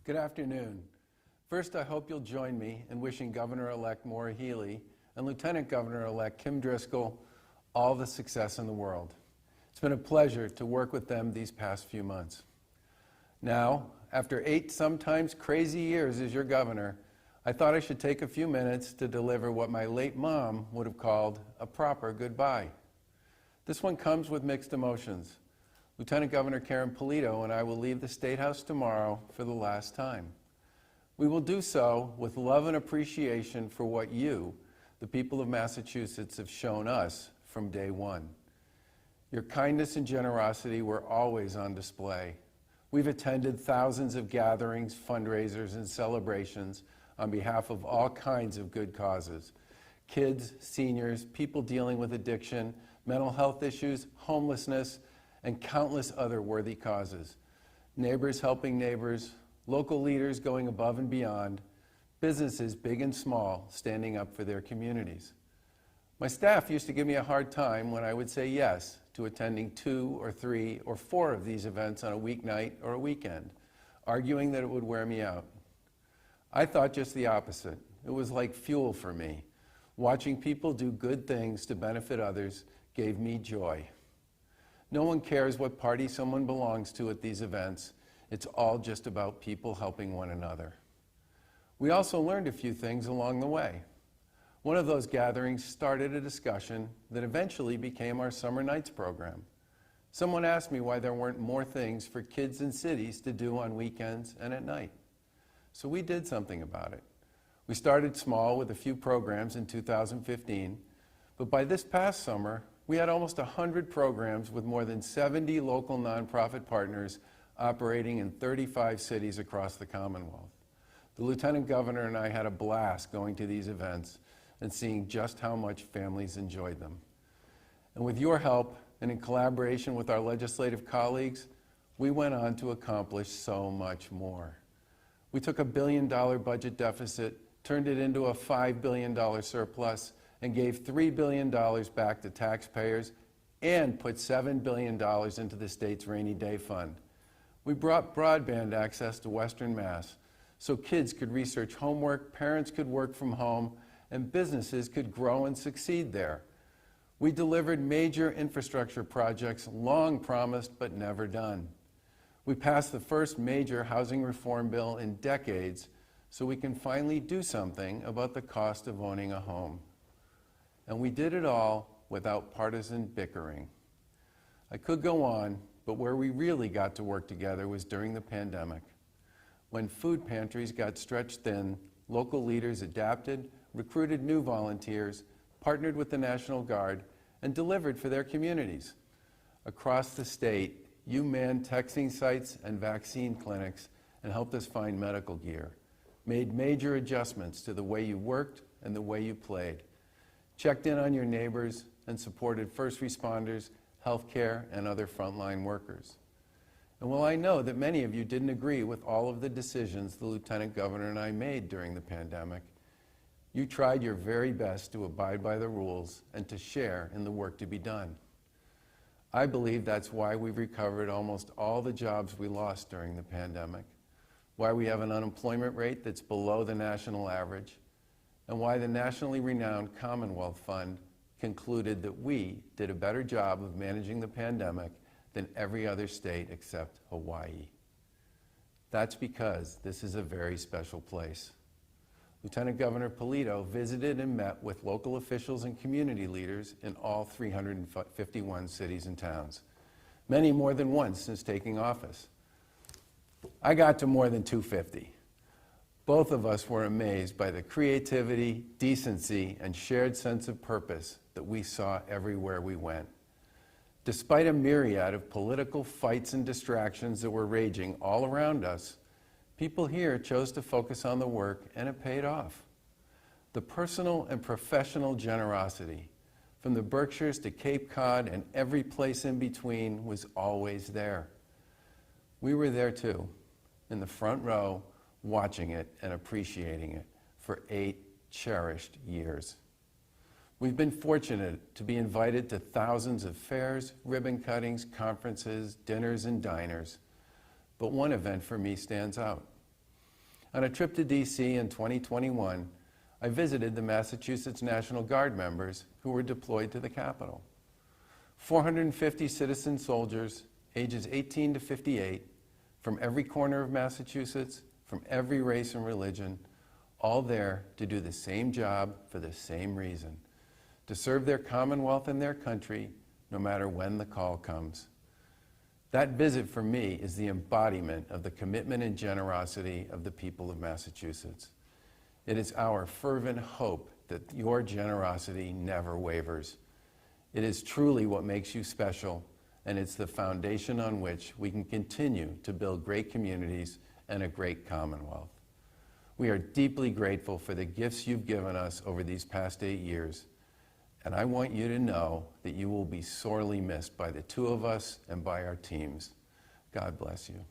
Good afternoon. First, I hope you'll join me in wishing Governor-elect Maura Healey and Lieutenant Governor-elect Kim Driscoll all the success in the world. It's been a pleasure to work with them these past few months. Now, after 8 sometimes crazy years as your governor, I thought I should take a few minutes to deliver what my late mom would have called a proper goodbye. This one comes with mixed emotions. Lieutenant Governor Karen Polito and I will leave the State House tomorrow for the last time. We will do so with love and appreciation for what you, the people of Massachusetts, have shown us from day one. Your kindness and generosity were always on display. We've attended thousands of gatherings, fundraisers, and celebrations on behalf of all kinds of good causes. Kids, seniors, people dealing with addiction, mental health issues, homelessness, and countless other worthy causes. Neighbors helping neighbors, local leaders going above and beyond, businesses big and small standing up for their communities. My staff used to give me a hard time when I would say yes to attending 2 or 3 or 4 of these events on a weeknight or a weekend, arguing that it would wear me out. I thought just the opposite. It was like fuel for me. Watching people do good things to benefit others gave me joy. No one cares what party someone belongs to at these events. It's all just about people helping one another. We also learned a few things along the way. One of those gatherings started a discussion that eventually became our Summer Nights program. Someone asked me why there weren't more things for kids in cities to do on weekends and at night. So we did something about it. We started small with a few programs in 2015, but by this past summer, we had almost 100 programs with more than 70 local nonprofit partners operating in 35 cities across the Commonwealth. The Lieutenant Governor and I had a blast going to these events and seeing just how much families enjoyed them. And with your help and in collaboration with our legislative colleagues, we went on to accomplish so much more. We took a $1 billion budget deficit, turned it into a $5 billion surplus, and gave $3 billion back to taxpayers and put $7 billion into the state's rainy day fund. We brought broadband access to Western Mass so kids could research homework, parents could work from home, and businesses could grow and succeed there. We delivered major infrastructure projects long promised but never done. We passed the first major housing reform bill in decades so we can finally do something about the cost of owning a home. And we did it all without partisan bickering. I could go on, but where we really got to work together was during the pandemic. When food pantries got stretched thin, local leaders adapted, recruited new volunteers, partnered with the National Guard, and delivered for their communities. Across the state, you manned texting sites and vaccine clinics and helped us find medical gear, made major adjustments to the way you worked and the way you played, checked in on your neighbors, and supported first responders, healthcare, and other frontline workers. And while I know that many of you didn't agree with all of the decisions the Lieutenant Governor and I made during the pandemic, you tried your very best to abide by the rules and to share in the work to be done. I believe that's why we've recovered almost all the jobs we lost during the pandemic, why we have an unemployment rate that's below the national average, and why the nationally renowned Commonwealth Fund concluded that we did a better job of managing the pandemic than every other state except Hawaii. That's because this is a very special place. Lieutenant Governor Polito visited and met with local officials and community leaders in all 351 cities and towns, many more than once since taking office. I got to more than 250. Both of us were amazed by the creativity, decency, and shared sense of purpose that we saw everywhere we went. Despite a myriad of political fights and distractions that were raging all around us, people here chose to focus on the work, and it paid off. The personal and professional generosity, from the Berkshires to Cape Cod and every place in between, was always there. We were there too, in the front row, watching it and appreciating it for 8 cherished years. We've been fortunate to be invited to thousands of fairs, ribbon cuttings, conferences, dinners, and diners. But one event for me stands out. On a trip to D.C. in 2021, I visited the Massachusetts National Guard members who were deployed to the Capitol. 450 citizen soldiers, ages 18 to 58, from every corner of Massachusetts, from every race and religion, all there to do the same job for the same reason, to serve their Commonwealth and their country, no matter when the call comes. That visit for me is the embodiment of the commitment and generosity of the people of Massachusetts. It is our fervent hope that your generosity never wavers. It is truly what makes you special, and it's the foundation on which we can continue to build great communities and a great Commonwealth. We are deeply grateful for the gifts you've given us over these past 8 years, and I want you to know that you will be sorely missed by the two of us and by our teams. God bless you.